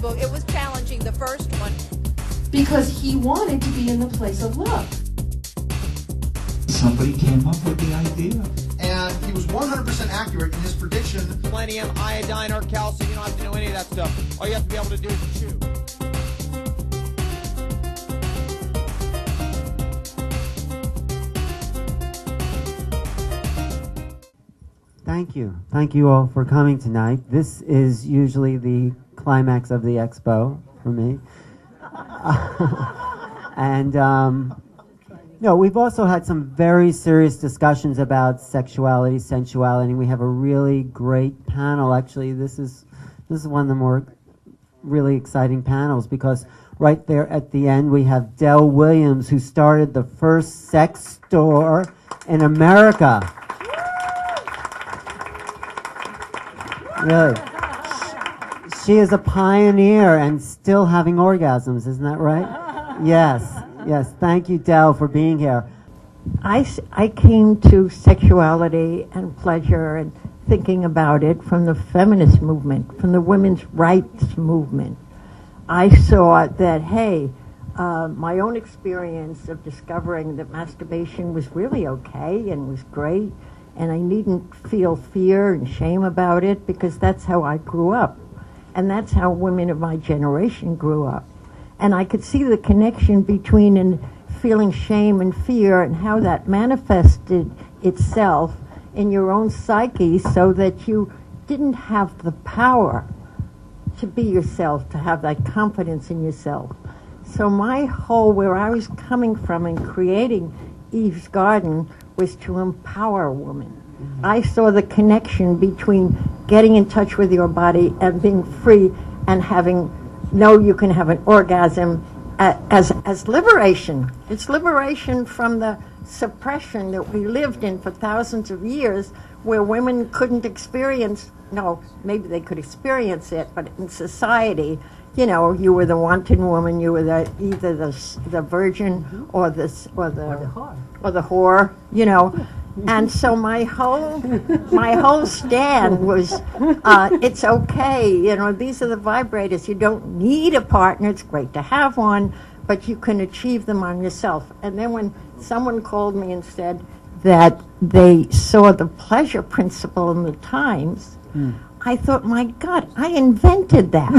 Expo. It was challenging, the first one. Because he wanted to be in the place of love. Somebody came up with the idea. And he was 100% accurate in his prediction. Selenium, iodine, or calcium, you don't have to know any of that stuff. All you have to be able to do is chew. Thank you. Thank you all for coming tonight. This is usually the climax of the Expo for me. And, you know, we've also had some very serious discussions about sexuality, sensuality, and we have a really great panel. Actually, this is one of the more really exciting panels, because right there at the end we have Dell Williams, who started the first sex store in America. Really. She is a pioneer and still having orgasms, isn't that right? Yes, yes. Thank you, Dell, for being here. I came to sexuality and pleasure and thinking about it from the feminist movement, from the women's rights movement. I saw that, hey, my own experience of discovering that masturbation was really okay and was great, and I needn't feel fear and shame about it, because that's how I grew up. And that's how women of my generation grew up. And I could see the connection between feeling shame and fear and how that manifested itself in your own psyche, so that you didn't have the power to be yourself, to have that confidence in yourself. So my whole, where I was coming from in creating Eve's Garden, was to empower women. Mm-hmm. I saw the connection between getting in touch with your body and being free and you can have an orgasm as liberation. It's liberation from the suppression that we lived in for thousands of years, where women couldn't experience, maybe they could experience it, but in society, you know, you were the wanton woman, you were either the virgin or the whore, you know. And so my whole stand was, it's okay, you know, these are the vibrators. You don't need a partner. It's great to have one, but you can achieve them on yourself. And then when someone called me and said that they saw the pleasure principle in the Times, I thought, my God, I invented that.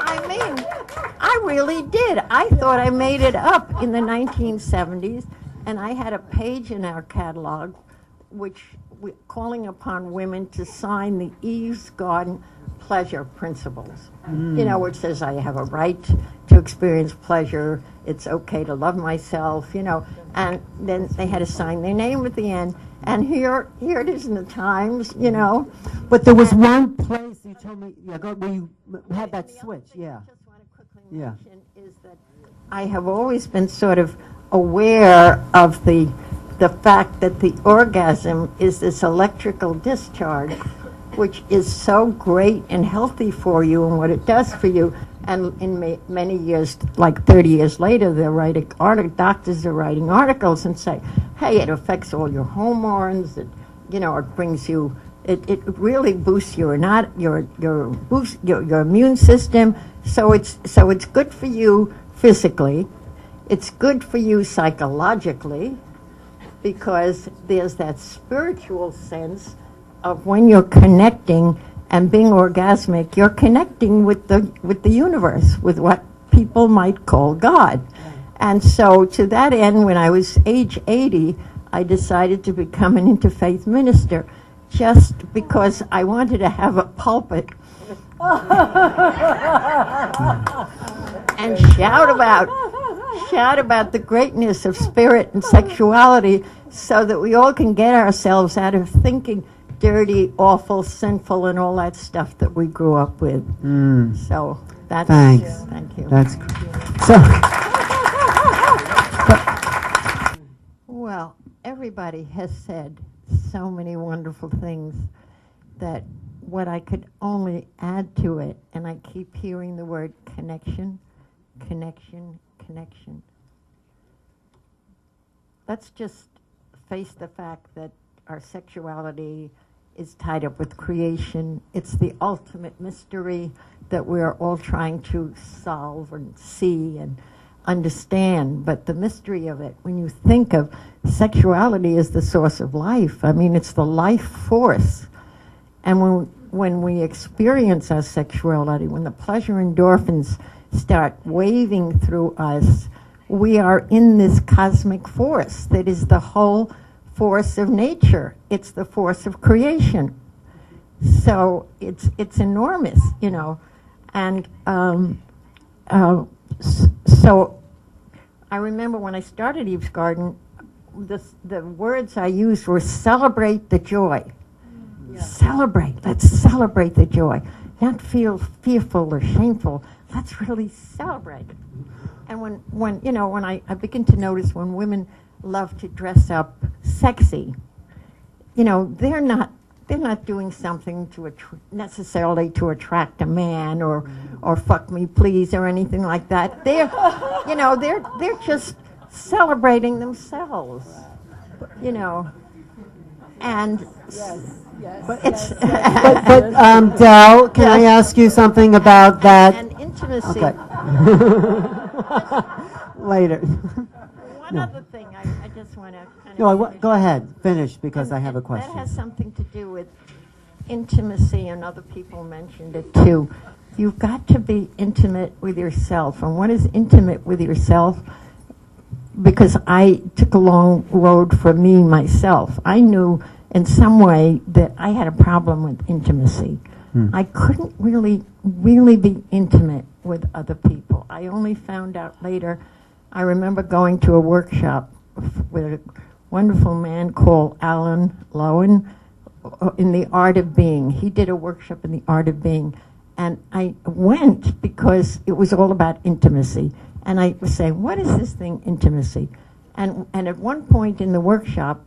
I mean, I really did. I thought I made it up in the 1970s, and I had a page in our catalog calling upon women to sign the Eve's Garden pleasure principles. You know, which says I have a right to experience pleasure, it's okay to love myself, you know, and then they had to sign their name at the end, and here it is in the Times, you know. But there was one place you told me, where you had that switch, yeah. I just want to quickly mention is that I have always been sort of aware of the fact that the orgasm is this electrical discharge, which is so great and healthy for you and what it does for you. And in many years, like 30 years later, doctors are writing articles and say, hey, it affects all your hormones, it brings you, it really boosts your immune system. So it's good for you physically, it's good for you psychologically, because there's that spiritual sense of when you're connecting and being orgasmic, you're connecting with the universe, with what people might call God. And so to that end, when I was age 80, I decided to become an interfaith minister, just because I wanted to have a pulpit and shout about the greatness of spirit and sexuality, so that we all can get ourselves out of thinking dirty, awful, sinful, and all that stuff that we grew up with. So that's... Thanks. Thank you. That's Well, everybody has said so many wonderful things that what I could only add to it, and I keep hearing the word connection, connection, connection. Let's just face the fact that our sexuality is tied up with creation. It's the ultimate mystery that we're all trying to solve and see and understand. But the mystery of it, when you think of sexuality as the source of life, I mean, it's the life force. And when we experience our sexuality, when the pleasure endorphins start waving through us, we are in this cosmic force that is the whole force of nature. It's the force of creation. So it's enormous, you know. And so I remember when I started Eve's Garden, the words I used were celebrate the joy. Yeah. Celebrate. Let's celebrate the joy. Not feel fearful or shameful. Let's really celebrate. And when I begin to notice when women love to dress up sexy, you know, they're not doing something to necessarily to attract a man or fuck me please or anything like that. They're just celebrating themselves, you know. And but it's Del, can I ask you something about that? And intimacy. Okay. Later. One other thing I just want to kind No, of go ahead. Finish, because I have a That question. has something to do with intimacy, and other people mentioned it too. You've got to be intimate with yourself. And what is intimate with yourself? Because I took a long road for me, myself. I knew in some way that I had a problem with intimacy. I couldn't really be intimate with other people. I only found out later. I remember going to a workshop with a wonderful man called Alan Lowen in the Art of Being. He did a workshop in the Art of Being. And I went because it was all about intimacy. And I was saying, what is this thing, intimacy? And at one point in the workshop,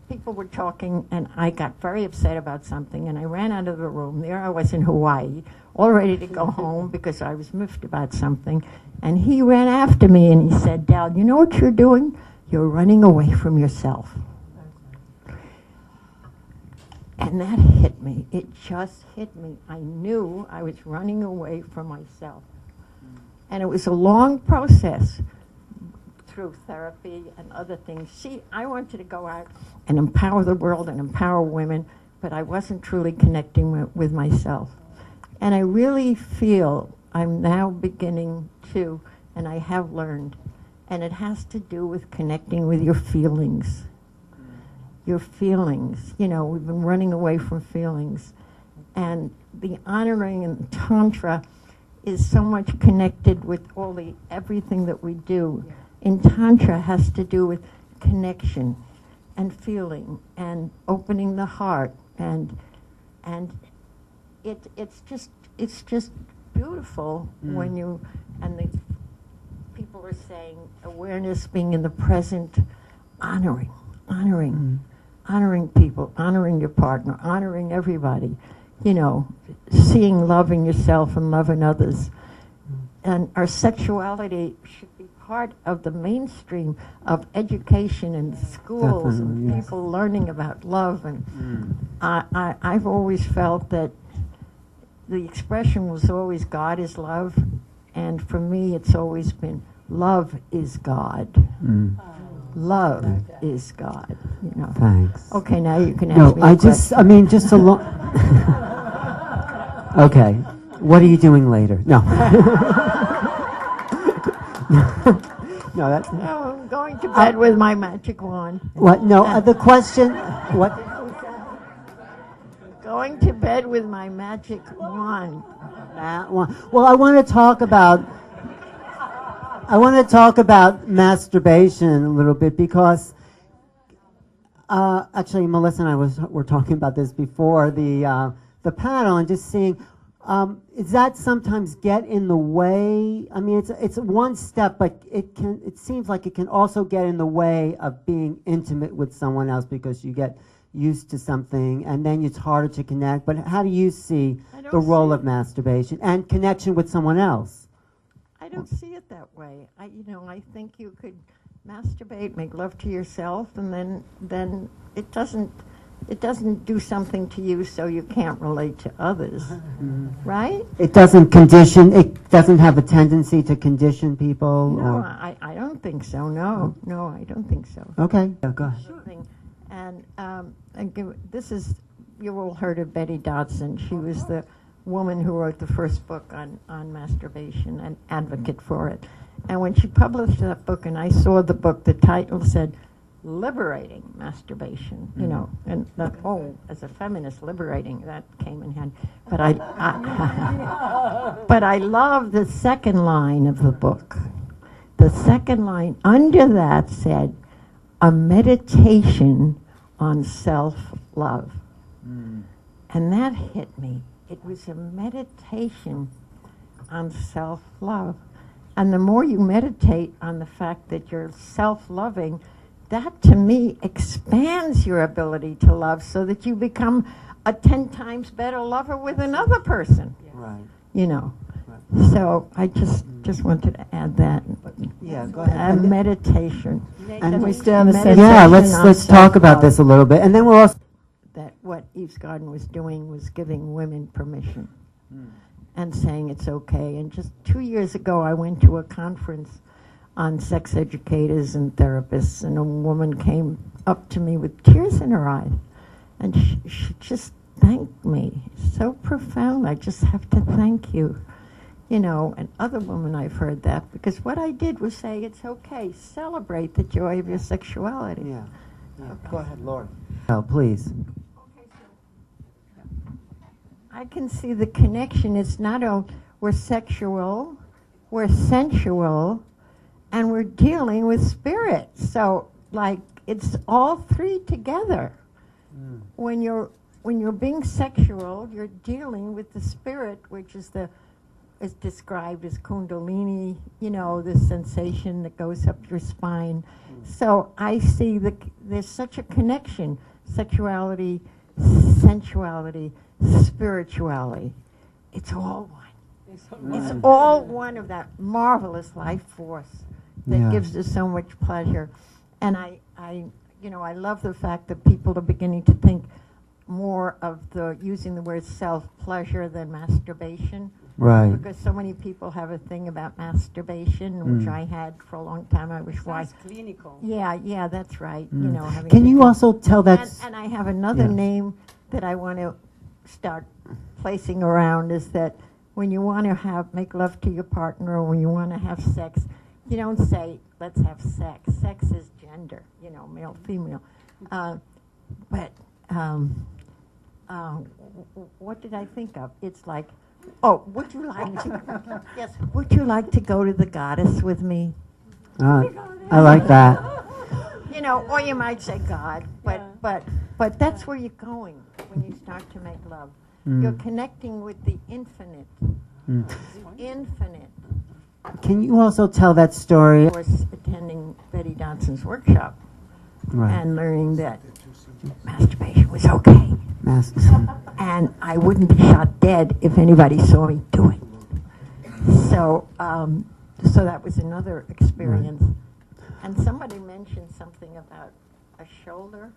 people were talking, and I got very upset about something, and I ran out of the room. There I was in Hawaii, all ready to go home because I was miffed about something. And he ran after me, and he said, Dal, you know what you're doing? You're running away from yourself. And that hit me. It just hit me. I knew I was running away from myself. And it was a long process through therapy and other things. See, I wanted to go out and empower the world and empower women, but I wasn't truly connecting with myself. And I really feel I'm now beginning to, and I have learned, and it has to do with connecting with your feelings. Your feelings. You know, we've been running away from feelings. And the honoring in Tantra is so much connected with everything that we do. In Tantra has to do with connection and feeling and opening the heart, and it's just beautiful when you, and the people are saying awareness, being in the present, honoring people, honoring your partner, honoring everybody, you know, seeing love in yourself and love in others. And our sexuality should be part of the mainstream of education in schools. Definitely, and yes. people learning about love. And I've always felt that the expression was always God is love, and for me it's always been love is God. Love is God, you know. Thanks. Okay, now you can ask me a question. I mean, just a long... Okay. What are you doing later? No. No, that's... Oh, I'm going to bed with my magic wand. What? No, the question... What? Going to bed with my magic wand. That one. Well, I want to talk about masturbation a little bit, because actually Melissa and I were talking about this before the panel, and just seeing, does that sometimes get in the way? I mean, it's one step, but it seems like it can also get in the way of being intimate with someone else, because you get used to something and then it's harder to connect. But how do you see the role of masturbation and connection with someone else? I don't see it that way. I think you could masturbate, make love to yourself, and then it doesn't it doesn't do something to you so you can't relate to others, right? It doesn't condition, it doesn't have a tendency to condition people? No, or? I don't think so. No, I don't think so. Okay, go ahead. And this is, you all heard of Betty Dodson. She was the woman who wrote the first book on masturbation, an advocate for it. And when she published that book, and I saw the book, the title said, Liberating Masturbation, you know, and that, as a feminist, liberating, that came in hand. But but I love the second line of the book. The second line under that said, a meditation on self-love. And that hit me. It was a meditation on self-love. And the more you meditate on the fact that you're self-loving, that to me expands your ability to love so that you become a 10 times better lover with another person. Right. You know. So I just wanted to add that. Yeah, go ahead. A meditation. And we stay on the Meditation same yeah, on let's talk about self-love. this a little bit. And then we'll also... That what Eve's Garden was doing was giving women permission and saying it's okay. And just 2 years ago, I went to a conference on sex educators and therapists, and a woman came up to me with tears in her eyes, and she just thanked me. So profound. I just have to thank you. You know, and other women I've heard that, because what I did was say it's okay, celebrate the joy of your sexuality. Yeah. Go ahead, Lori. Oh, please. I can see the connection. It's not only we're sexual, we're sensual, and we're dealing with spirit. So, like, it's all three together. When you're being sexual, you're dealing with the spirit, which is described as kundalini, you know, the sensation that goes up your spine. So I see there's such a connection, sexuality, sensuality, spirituality. It's all one. It's all one of that marvelous life force that gives us so much pleasure. And I love the fact that people are beginning to think more of using the word self-pleasure than masturbation. Right. Because so many people have a thing about masturbation, which I had for a long time. I wish why. clinical. Yeah, that's right. You know, having Can to you do- also tell that... and I have another name that I want to start placing around, is that when you want to make love to your partner, or when you want to have sex, you don't say, let's have sex. Sex is gender, you know, male, female. What did I think of? It's like, would you like to, yes, would you like to go to the goddess with me? I like that. You know, or you might say God, but that's where you're going when you start to make love. You're connecting with the infinite. The infinite. Can you also tell that story? I was attending Betty Dodson's workshop and learning that masturbation was okay. And I wouldn't be shot dead if anybody saw me do it. So that was another experience. And somebody mentioned something about a shoulder.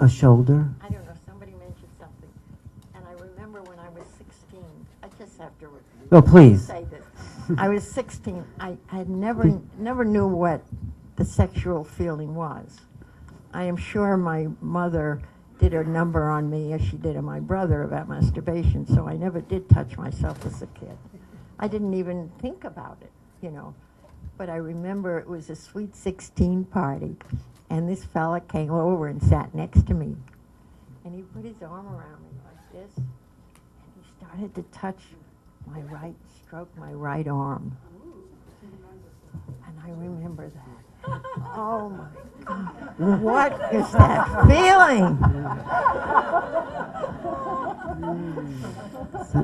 A shoulder? I don't know, somebody mentioned something. And I remember when I was 16, I just have to please. say this. I was 16. I had never knew what the sexual feeling was. I am sure my mother did a number on me, as she did on my brother, about masturbation, so I never did touch myself as a kid. I didn't even think about it, you know. But I remember it was a Sweet 16 party, and this fella came over and sat next to me. And he put his arm around me like this, and he started to touch stroke my right arm. And I remember that. Oh my God. What is that feeling?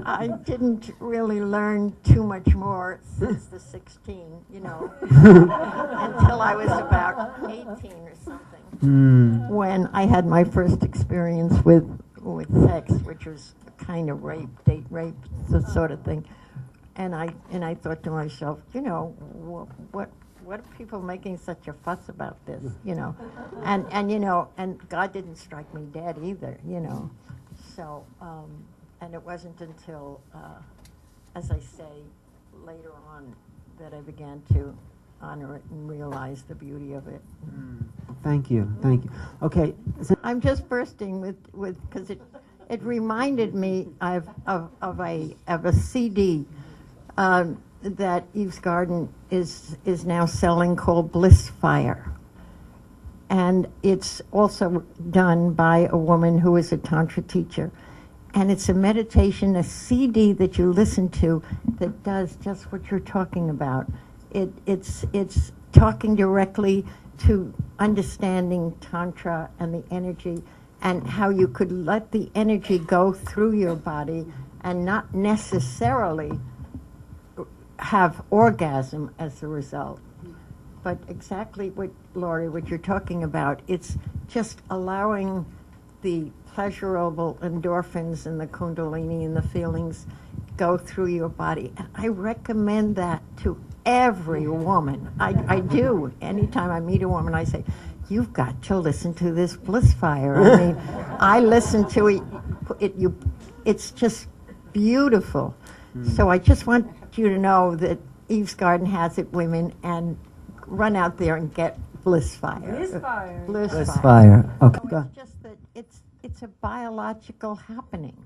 I didn't really learn too much more since the 16, you know, until I was about 18 or something. When I had my first experience with sex, which was a kind of rape, date rape, the sort of thing. And I thought to myself, you know, what what are people making such a fuss about this, you know? And you know, and God didn't strike me dead either, you know. So, and it wasn't until, as I say, later on that I began to honor it and realize the beauty of it. Thank you. Thank you. Okay. So I'm just bursting with because it reminded me of a CD that Eve's Garden is now selling called Bliss Fire, and it's also done by a woman who is a Tantra teacher, and it's a meditation, a CD that you listen to that does just what you're talking about. It's talking directly to understanding Tantra and the energy, and how you could let the energy go through your body and not necessarily have orgasm as a result. But exactly what, Laurie, what you're talking about, it's just allowing the pleasurable endorphins and the kundalini and the feelings go through your body. And I recommend that to every woman. I do. Anytime I meet a woman, I say, you've got to listen to this Bliss Fire. I mean, I listen to it. It's just beautiful. So I just want you to know that Eve's Garden has it, women, and run out there and get Bliss Fire. Bliss Fire. Bliss Fire. Okay. So Go ahead. it's just that it's a biological happening.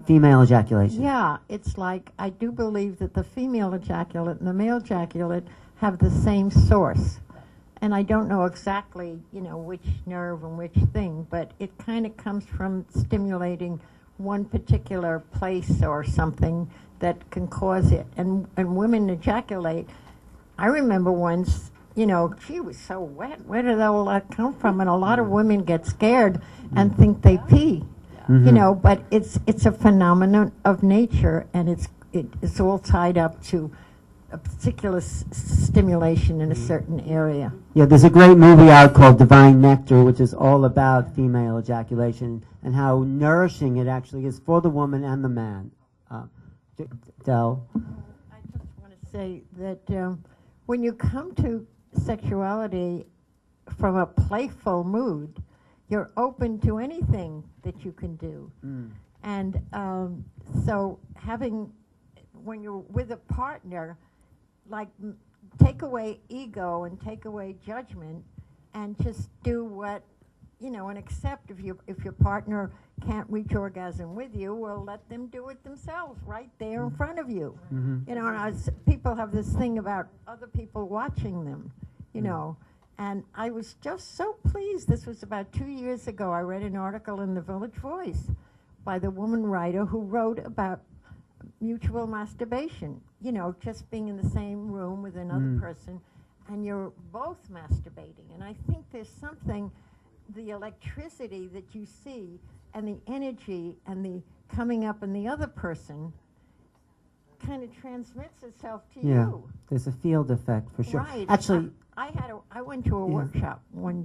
Female ejaculation. Yeah, it's like I do believe that the female ejaculate and the male ejaculate have the same source. And I don't know exactly, you know, which nerve and which thing, but it kind of comes from stimulating one particular place or something that can cause it. And women ejaculate. I remember once, you know, she was so wet. Where did all that come from? And a lot of women get scared and think they pee. You know, but it's a phenomenon of nature, and it's all tied up to a particular stimulation in a certain area. Yeah, there's a great movie out called Divine Nectar, which is all about female ejaculation and how nourishing it actually is for the woman and the man. Del? I just want to say that when you come to sexuality from a playful mood, you're open to anything that you can do. And so when you're with a partner, like take away ego and take away judgment and just do what, you know, and accept if your partner can't reach orgasm with you, well, let them do it themselves right there in front of you. You know, and people have this thing about other people watching them, you know. And I was just so pleased. This was about 2 years ago. I read an article in the Village Voice by the woman writer who wrote about mutual masturbation. You know, just being in the same room with another person, and you're both masturbating. And I think there's something, the electricity that you see, and the energy, and the coming up in the other person kind of transmits itself to you. There's a field effect for sure. Right. Actually, I went to a workshop one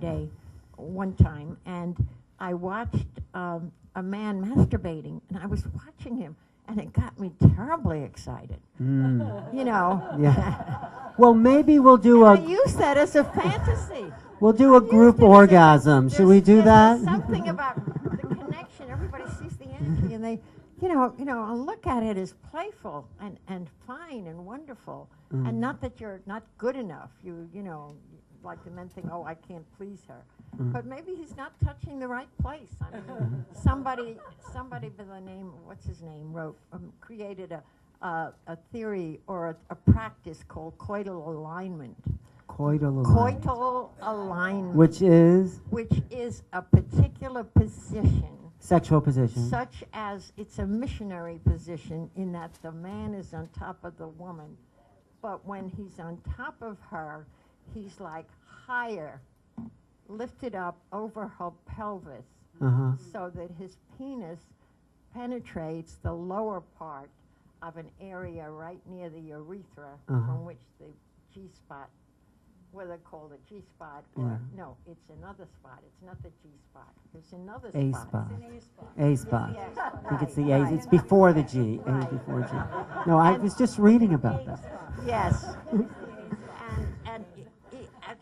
time, and I watched a man masturbating, and I was watching him, and it got me terribly excited. You know. Yeah. Well, maybe we'll do I use that as a fantasy. We'll do a group orgasm. Should we do that? There's something about the connection. Everybody sees the energy, and they, you know, and look at it as playful and fine and wonderful, and not that you're not good enough. You know, like the men think, oh, I can't please her, but maybe he's not touching the right place. I mean, somebody by the name, what's his name, created a theory or a practice called coital alignment. Coital alignment. Which is a particular position. Sexual position. Such as it's a missionary position in that the man is on top of the woman, but when he's on top of her, he's like higher, lifted up over her pelvis, so that his penis penetrates the lower part of an area right near the urethra, from which the G-spot, whether called a G-spot or no, it's another spot. It's not the G-spot. There's another A spot. spot. It's an A-spot. A spot. Yes, I think it's the right. A. It's before the G. A before G. No, I was just reading about that. Yes.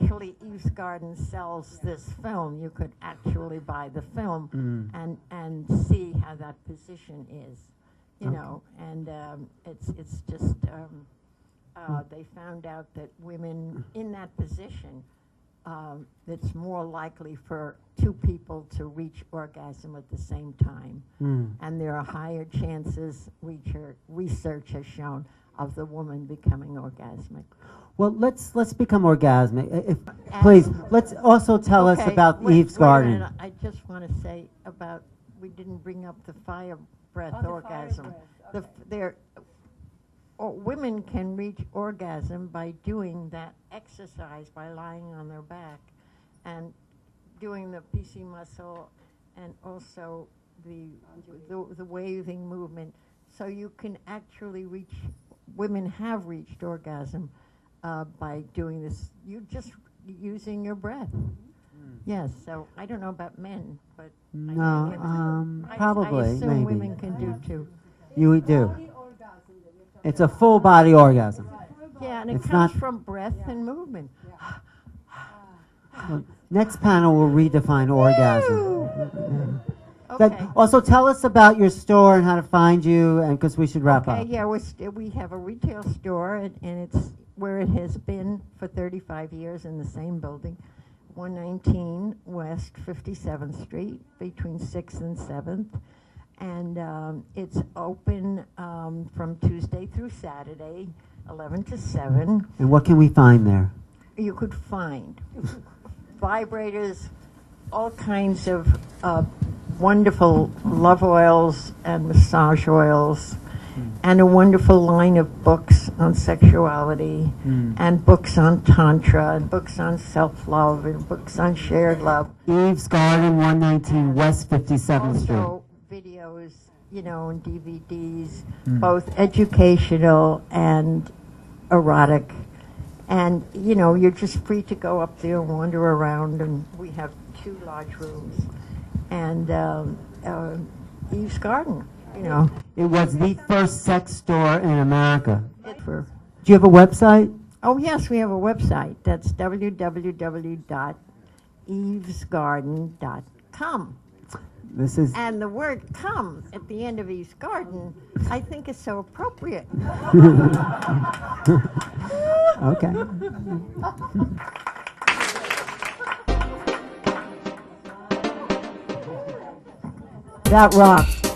actually, Eve's Garden sells this film. You could actually buy the film and see how that position is, you know. And it's just they found out that women in that position, it's more likely for two people to reach orgasm at the same time, and there are higher chances. Research has shown of the woman becoming orgasmic. Well, let's become orgasmic. Please, let's also tell us about Eve's Garden. I just want to say about, we didn't bring up the fire breath orgasm. Women can reach orgasm by doing that exercise, by lying on their back and doing the PC muscle and also the waving movement. So you can actually reach, women have reached orgasm by doing this. You just using your breath. Yes, so I don't know about men, but No, probably, I assume maybe. women can do too. You do. It's a full body orgasm. Yeah, and it It's comes not- from breath and movement. Well, next panel will redefine orgasm. Okay. Also, tell us about your store and how to find you, and because we should wrap Okay, up. yeah, we have a retail store, and it's where it has been for 35 years in the same building, 119 West 57th Street, between 6th and 7th. And it's open from Tuesday through Saturday, 11 to 7. And what can we find there? You could find vibrators, all kinds of wonderful love oils and massage oils, and a wonderful line of books on sexuality, and books on tantra, and books on self-love, and books on shared love. Eve's Garden, 119 West 57th Street. Also videos, you know, and DVDs, both educational and erotic. And, you know, you're just free to go up there and wander around, and we have 2 large rooms. And Eve's Garden, you know. It was the first sex store in America. For, Do you have a website? oh, yes, we have a website. That's www.evesgarden.com. This is And the word "come" at the end of Eve's Garden, I think is so appropriate. okay. That rocked.